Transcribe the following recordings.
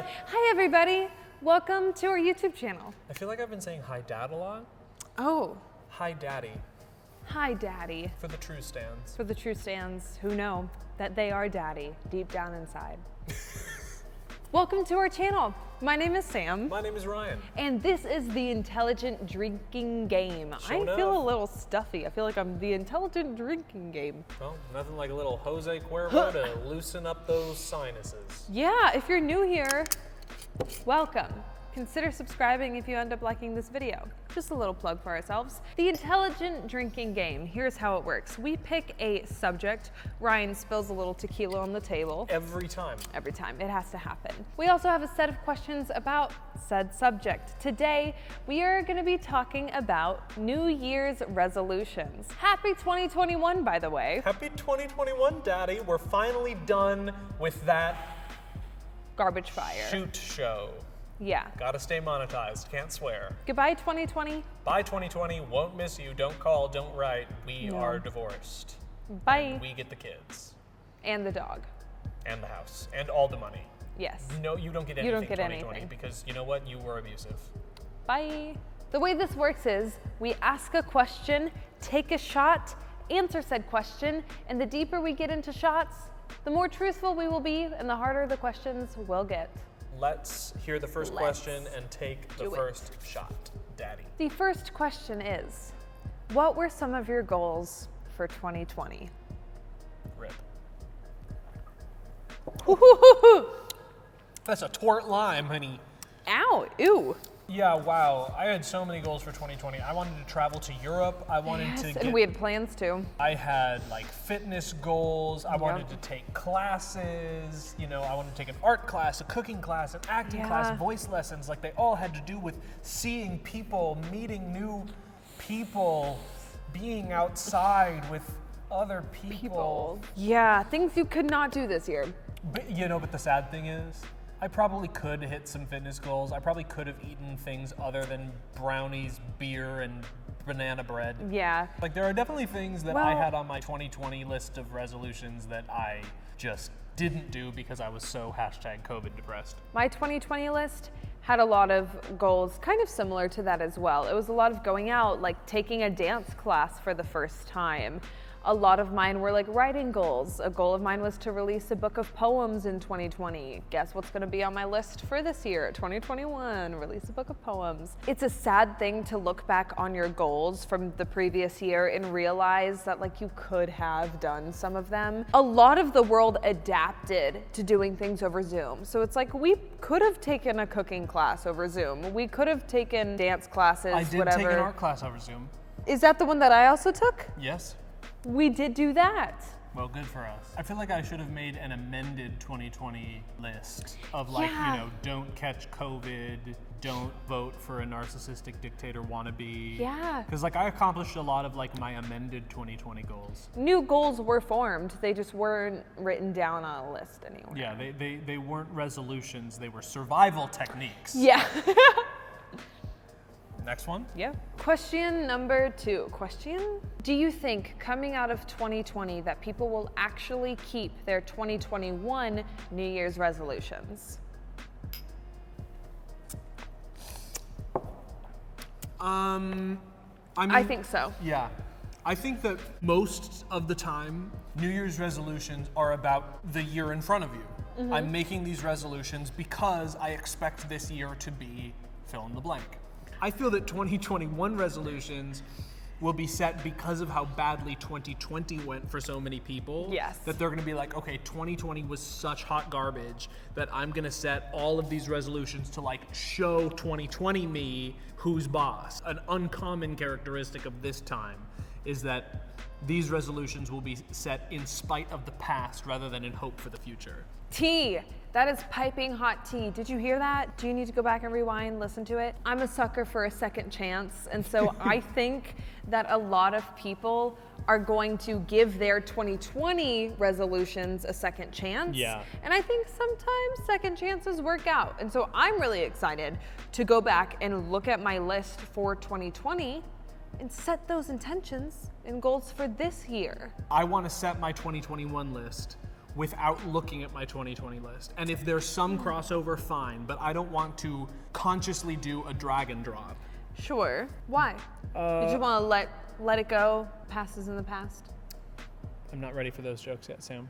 Dad! Hi everybody, welcome to our YouTube channel. I feel like I've been saying hi dad a lot. Oh, Hi daddy, hi daddy. for the true stands. For the true stands who know that they are daddy deep down inside. Welcome to our channel. My name is Sam. My name is Ryan. And this is the Intelligent Drinking Game. Sure I feel enough. a little stuffy. I feel like I'm the Intelligent Drinking Game. Well, nothing like a little Jose Cuervo to loosen up those sinuses. Yeah, if you're new here, welcome. Consider subscribing if you end up liking this video. Just a little plug for ourselves. The Intelligent Drinking Game, here's how it works. We pick a subject. Ryan spills a little tequila on the table. Every time. Every time, it has to happen. We also have a set of questions about said subject. Today, we are gonna be talking about New Year's resolutions. Happy 2021, by the way. Happy 2021, Daddy. We're finally done with that Garbage fire. shoot show. Yeah. Gotta stay monetized, can't swear. Goodbye, 2020. Bye 2020, won't miss you, don't call, don't write. We No. are divorced. Bye. We get the kids. And the dog. And the house. And all the money. Yes. No, you don't get anything You don't get 2020 anything. because you know what? You were abusive. Bye. The way this works is we ask a question, take a shot, answer said question, and the deeper we get into shots, the more truthful we will be and the harder the questions will get. Let's hear the 1st Let's question and take the do it. first shot, Daddy. The first question is, what were some of your goals for 2020? Rip. Ow, That's a tort lime, honey. ew. Yeah, wow. I had so many goals for 2020. I wanted to travel to Europe. I wanted to Yes, get. and we had plans to. I had like fitness goals. I wanted to Yep. take classes. You know, I wanted to take an art class, a cooking class, an acting Yeah. class, voice lessons. Like they all had to do with seeing people, meeting new people, being outside with other people. Yeah, things you could not do this year. But you know, but the sad thing is, I probably could hit some fitness goals. I probably could have eaten things other than brownies, beer, and banana bread. Yeah. Like there are definitely things that I Well- had on my 2020 list of resolutions that I just didn't do because I was so #COVID depressed. My 2020 list had a lot of goals kind of similar to that as well. It was a lot of going out, like taking a dance class for the first time. A lot of mine were like writing goals. A goal of mine was to release a book of poems in 2020. Guess what's gonna be on my list for this year, 2021, release a book of poems. It's a sad thing to look back on your goals from the previous year and realize that like you could have done some of them. A lot of the world adapted to doing things over Zoom. So it's like we could have taken a cooking class over Zoom. We could have taken dance classes, I did whatever. take an art class over Zoom. Is that the one that I also took? Yes. We did do that. Well, good for us. I feel like I should have made an amended 2020 list of like, Yeah. you know, don't catch COVID, don't vote for a narcissistic dictator wannabe. Yeah. Because like I accomplished a lot of like my amended 2020 goals. New goals were formed. They just weren't written down on a list anywhere. Yeah, they weren't resolutions, they were survival techniques. Yeah. Next one. Yeah. Question number 2. Question: do you think coming out of 2020 that people will actually keep their 2021 New Year's resolutions? I think so. Yeah. I think that most of the time, New Year's resolutions are about the year in front of you. I'm making these resolutions because I expect this year to be fill in the blank. I feel that 2021 resolutions will be set because of how badly 2020 went for so many people. Yes. That they're gonna be like, okay, 2020 was such hot garbage that I'm gonna set all of these resolutions to like show 2020 me who's boss. An uncommon characteristic of this time is that these resolutions will be set in spite of the past rather than in hope for the future. Tea. That is piping hot tea. Did you hear that? Do you need to go back and rewind, listen to it? I'm a sucker for a second chance. And so I think that a lot of people are going to give their 2020 resolutions a second chance. Yeah. And I think sometimes second chances work out. And so I'm really excited to go back and look at my list for 2020 and set those intentions and goals for this year. I want to set my 2021 list without looking at my 2020 list. And if there's some crossover, fine, but I don't want to consciously do a drag and drop. Sure. Why? Did you want to let it go? Past is in the past. I'm not ready for those jokes yet, Sam.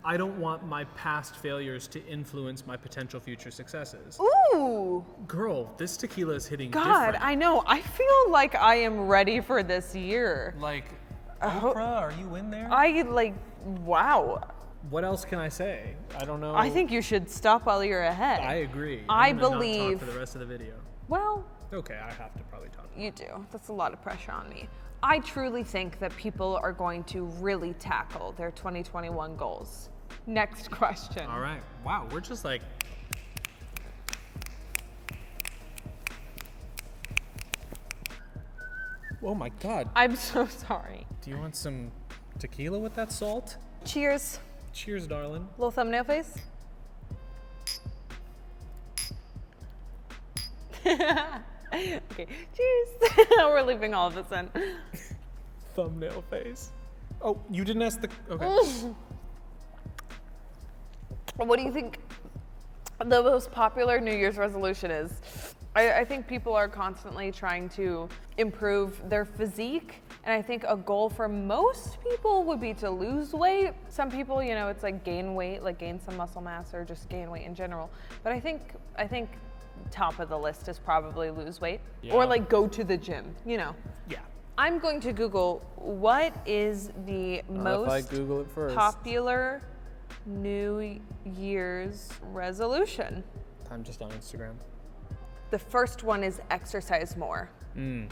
I don't want my past failures to influence my potential future successes. Ooh. Girl, this tequila is hitting God, different. I know. I feel like I am ready for this year. Like, Oprah, are you in there? Wow. What else can I say? I don't know. I think you should stop while you're ahead. I agree. I I'm gonna believe. not talk for the rest of the video. Well, Okay, I have to probably talk. you do. That's a lot of pressure on me. I truly think that people are going to really tackle their 2021 goals. Next question. All right. Wow, we're just like. Oh my God. I'm so sorry. Do you want some tequila with that salt? Cheers. Cheers, darling. Little thumbnail face. Okay, cheers. We're leaving all of this in. Thumbnail face. Oh, you didn't ask the. Okay. What do you think the most popular New Year's resolution is? I think people are constantly trying to improve their physique. And I think a goal for most people would be to lose weight. Some people, you know, it's like gain weight, like gain some muscle mass or just gain weight in general. But I think top of the list is probably lose weight or like go to the gym, you know. Yeah. I'm going to Google what is the most if I Google it first. popular New Year's resolution. I'm just on Instagram. The first one is exercise more. And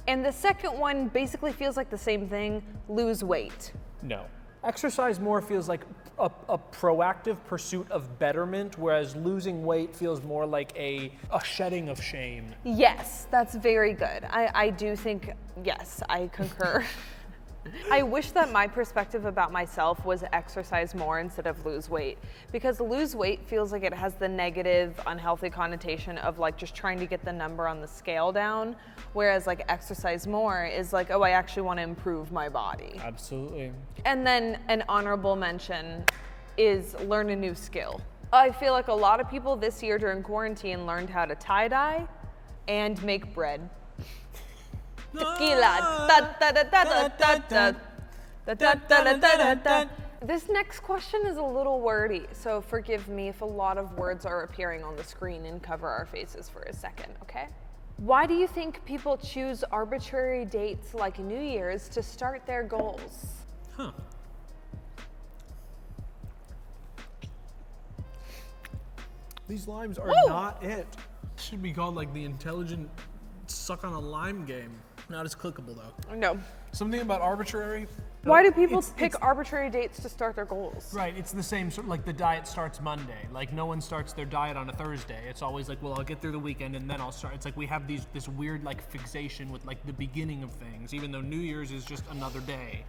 the second one basically feels like the same thing, lose weight. No. Exercise more feels like a proactive pursuit of betterment, whereas losing weight feels more like a shedding of shame. Yes, that's very good. I do think, yes, I concur. I wish that my perspective about myself was exercise more instead of lose weight, because lose weight feels like it has the negative, unhealthy connotation of like just trying to get the number on the scale down, whereas like exercise more is like, oh, I actually want to improve my body. Absolutely. And then an honorable mention is learn a new skill. I feel like a lot of people this year during quarantine learned how to tie-dye and make bread. Tequila. This next question is a little wordy, so forgive me if a lot of words are appearing on the screen and cover our faces for a second, okay? Why do you think people choose arbitrary dates like New Year's to start their goals? Huh. These limes are not it. Should be called like the intelligent suck on a lime game. Not as clickable though. No. Something about arbitrary. Why do people pick arbitrary dates to start their goals? Right, it's the same sort of like the diet starts Monday. Like no one starts their diet on a Thursday. It's always like, well, I'll get through the weekend and then I'll start. It's like we have this weird like fixation with like the beginning of things, even though New Year's is just another day.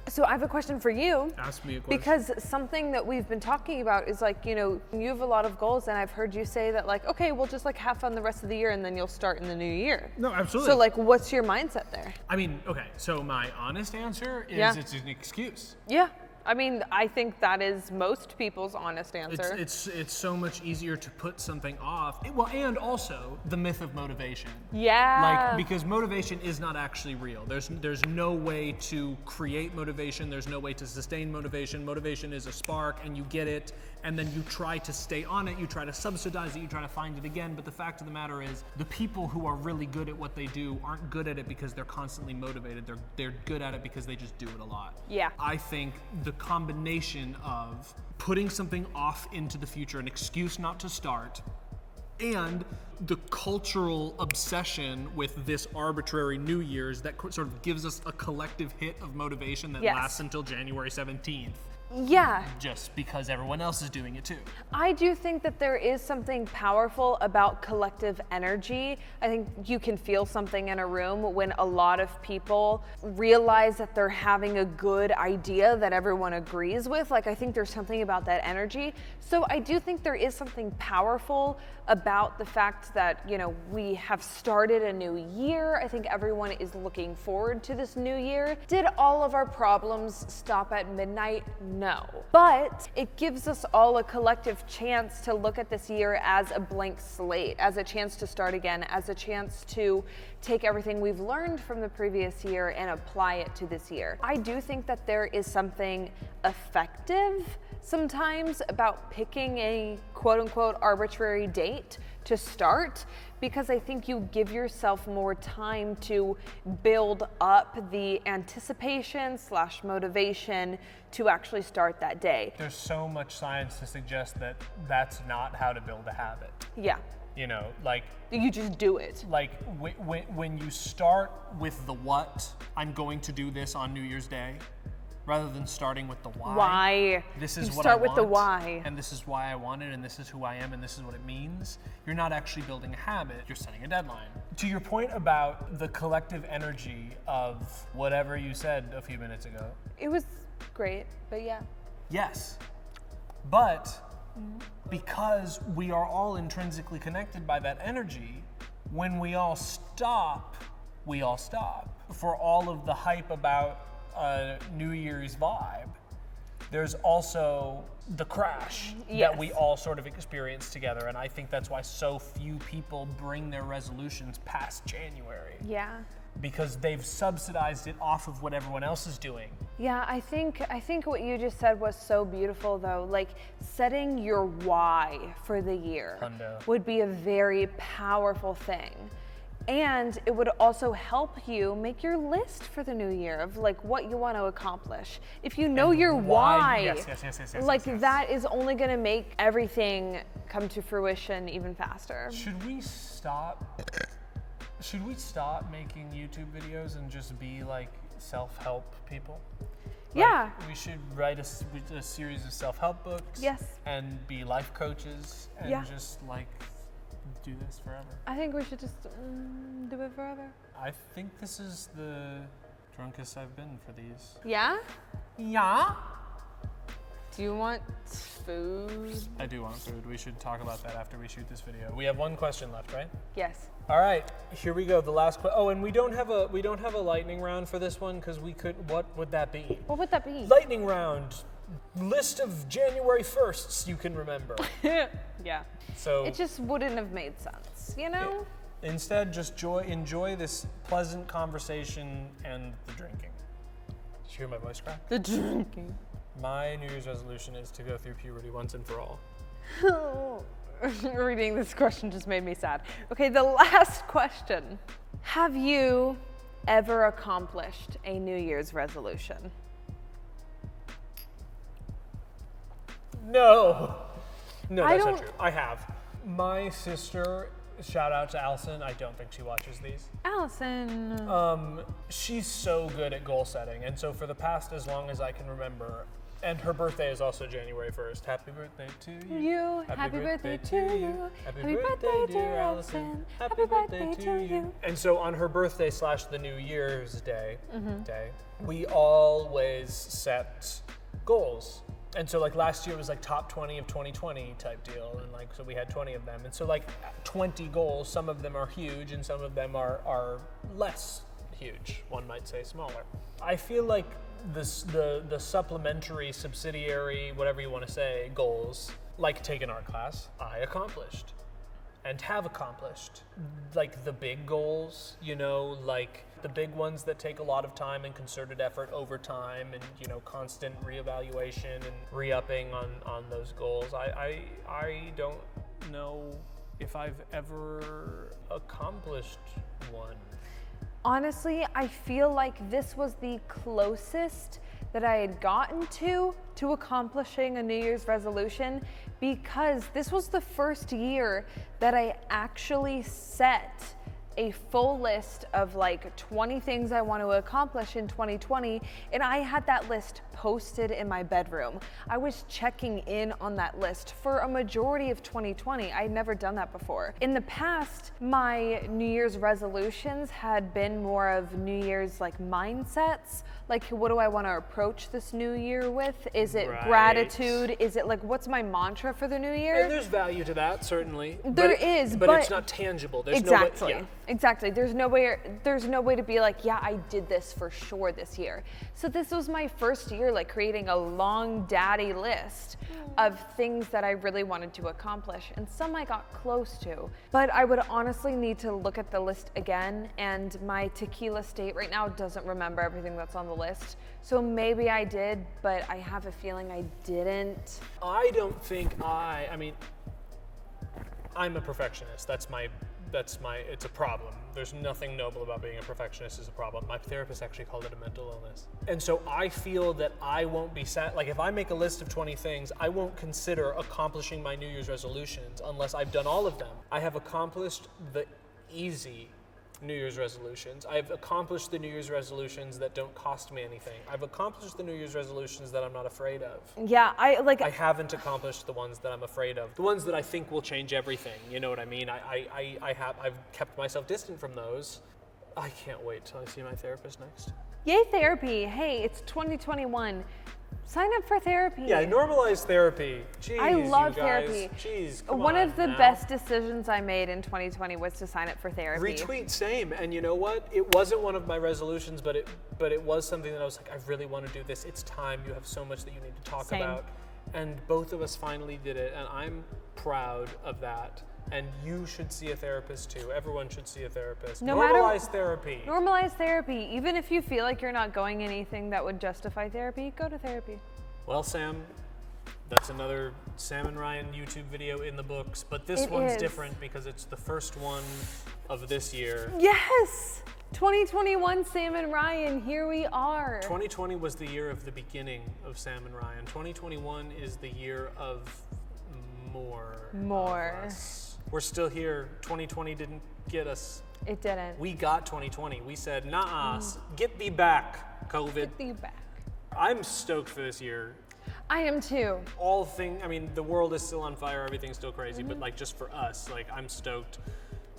So I have a question for you. Ask me a question. Because something that we've been talking about is like, you know, you have a lot of goals and I've heard you say that like, okay, we'll just like have fun the rest of the year and then you'll start in the new year. No, absolutely. So like, what's your mindset there? I mean, okay, so my honest answer is it's an excuse. Yeah. I mean, I think that is most people's honest answer. It's so much easier to put something off. Well, and also the myth of motivation. Yeah. Like, because motivation is not actually real. There's no way to create motivation. There's no way to sustain motivation. Motivation is a spark and you get it and then you try to stay on it. You try to subsidize it. You try to find it again. But the fact of the matter is the people who are really good at what they do aren't good at it because they're constantly motivated. They're good at it because they just do it a lot. Yeah. I think the combination of putting something off into the future, an excuse not to start, and the cultural obsession with this arbitrary New Year's that sort of gives us a collective hit of motivation that lasts until January 17th. Yeah. Just because everyone else is doing it too. I do think that there is something powerful about collective energy. I think you can feel something in a room when a lot of people realize that they're having a good idea that everyone agrees with. Like, I think there's something about that energy. So I do think there is something powerful about the fact that, you know, we have started a new year. I think everyone is looking forward to this new year. Did all of our problems stop at midnight? know. But it gives us all a collective chance to look at this year as a blank slate, as a chance to start again, as a chance to take everything we've learned from the previous year and apply it to this year. I do think that there is something effective sometimes about picking a quote unquote arbitrary date to start, because I think you give yourself more time to build up the anticipation / motivation to actually start that day. There's so much science to suggest that that's not how to build a habit. Yeah. You know, like You just do it. like when you start with the what, I'm going to do this on New Year's Day, rather than starting with the why. Why? This is You what start I with want, the why. and this is why I want it, and this is who I am, and this is what it means. You're not actually building a habit, you're setting a deadline. To your point about the collective energy of whatever you said a few minutes ago, It was great, but yeah. yes, but because we are all intrinsically connected by that energy, when we all stop, we all stop. For all of the hype about a New Year's vibe, there's also the crash that we Yes. all sort of experience together, and I think that's why so few people bring their resolutions past January, Yeah. because they've subsidized it off of what everyone else is doing. Yeah, I think what you just said was so beautiful though. Like setting your why for the year Hundo. would be a very powerful thing. And it would also help you make your list for the new year of like what you want to accomplish. If you know And your why- yes, like yes. that is only going to make everything come to fruition even faster. Should we stop making YouTube videos and just be like self-help people? Like, Yeah. we should write a series of self-help books. Yes. And be life coaches and Yeah. just like do this forever. I think we should just do it forever. I think this is the drunkest I've been for these. Yeah? Yeah. Do you want food? I do want food. We should talk about that after we shoot this video. We have one question left, right? Yes. All right, here we go. The last question. Oh, and we don't have a lightning round for this one because we could. What would that be? What would that be? Lightning round. List of January 1sts you can remember. Yeah. So It just wouldn't have made sense, you know? instead, just enjoy this pleasant conversation and the drinking. Did you hear my voice crack? The drinking. My New Year's resolution is to go through puberty once and for all. Reading this question just made me sad. Okay, the last question. Have you ever accomplished a New Year's resolution? No, I that's not don't- true. I have. My sister, shout out to Allison. I don't think she watches these. Allison. She's so good at goal setting, and so for the past as long as I can remember, and her birthday is also January 1st. Happy birthday to you. Happy birthday to you. Happy birthday, dear Allison. Happy birthday to you. And so on her birthday / the New Year's Day, we always set goals. And so like last year was like top 20 of 2020 type deal, and like so we had 20 of them. And so like 20 goals, some of them are huge and some of them are less huge. One might say smaller. I feel like the supplementary, subsidiary, whatever you want to say, goals, like take an art class, I accomplished and have accomplished. Like the big goals, you know, like the big ones that take a lot of time and concerted effort over time and, you know, constant reevaluation and re-upping on those goals. I don't know if I've ever accomplished one. Honestly, I feel like this was the closest that I had gotten to accomplishing a New Year's resolution, because this was the first year that I actually set a full list of like 20 things I want to accomplish in 2020, and I had that list posted in my bedroom. I was checking in on that list for a majority of 2020. I'd never done that before. In the past, my New Year's resolutions had been more of New Year's like mindsets, like what do I want to approach this new year with? Is it Right. gratitude? Is it like what's my mantra for the new year? And there's value to that, certainly. There but is, but but- it's not tangible. There's Exactly. No way, yeah. Exactly. There's no way to be like, yeah, I did this for sure this year. So this was my first year like creating a long daddy list of things that I really wanted to accomplish, and some I got close to. But I would honestly need to look at the list again, and my tequila state right now doesn't remember everything that's on the list. So maybe I did, but I have a feeling I didn't. I don't think I mean, I'm a perfectionist. That's my, it's a problem. There's nothing noble about being a perfectionist is a problem. My therapist actually called it a mental illness. And so I feel that I won't be like if I make a list of 20 things, I won't consider accomplishing my New Year's resolutions unless I've done all of them. I have accomplished the easy New Year's resolutions. I've accomplished the New Year's resolutions that don't cost me anything. I've accomplished the New Year's resolutions that I'm not afraid of. Yeah, I haven't accomplished the ones that I'm afraid of. The ones that I think will change everything. You know what I mean? I've kept myself distant from those. I can't wait till I see my therapist next. Yay, therapy. Hey, it's 2021. Sign up for therapy. Yeah, normalize therapy. Jeez, I love you guys. therapy. Jeez, One of the now. best decisions I made in 2020 was to sign up for therapy. Retweet, same. And you know what? It wasn't one of my resolutions, but it was something that I was like, I really want to do this. It's time. You have so much that you need to talk Same. about. And both of us finally did it, and I'm proud of that. And you should see a therapist too. Everyone should see a therapist. Normalize therapy. Normalize therapy. Even if you feel like you're not going anything that would justify therapy, go to therapy. Well, Sam, that's another Sam and Ryan YouTube video in the books, but this one's different because it's the first one of this year. Yes! 2021 Sam and Ryan, here we are. 2020 was the year of the beginning of Sam and Ryan. 2021 is the year of more. Of us. We're still here. 2020 didn't get us. It didn't. We got 2020. We said, nah, get thee back, COVID. Get thee back. I'm stoked for this year. I am too. I mean, the world is still on fire, everything's still crazy, but like just for us, like I'm stoked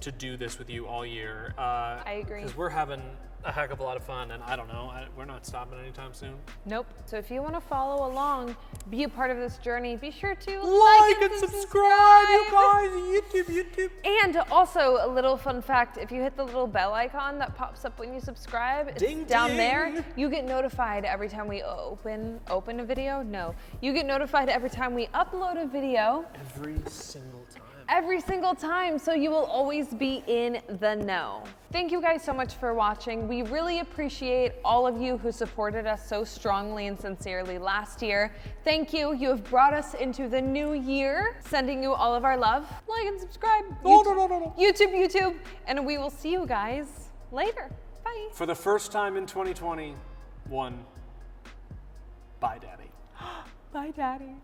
to do this with you all year. I agree. Because we're having a heck of a lot of fun, and I don't know, we're not stopping anytime soon. Nope. So if you want to follow along, be a part of this journey, be sure to like and subscribe, you guys, YouTube. And also, a little fun fact, if you hit the little bell icon that pops up when you subscribe, it's ding, down ding. there. You get notified every time we open a video. No, you get notified every time we upload a video. Every single time. Every single time, so you will always be in the know. Thank you guys so much for watching. We really appreciate all of you who supported us so strongly and sincerely last year. Thank you. You have brought us into the new year. Sending you all of our love. Like and subscribe. No. YouTube. And we will see you guys later. Bye. For the first time in 2021, bye, Daddy. Bye, Daddy.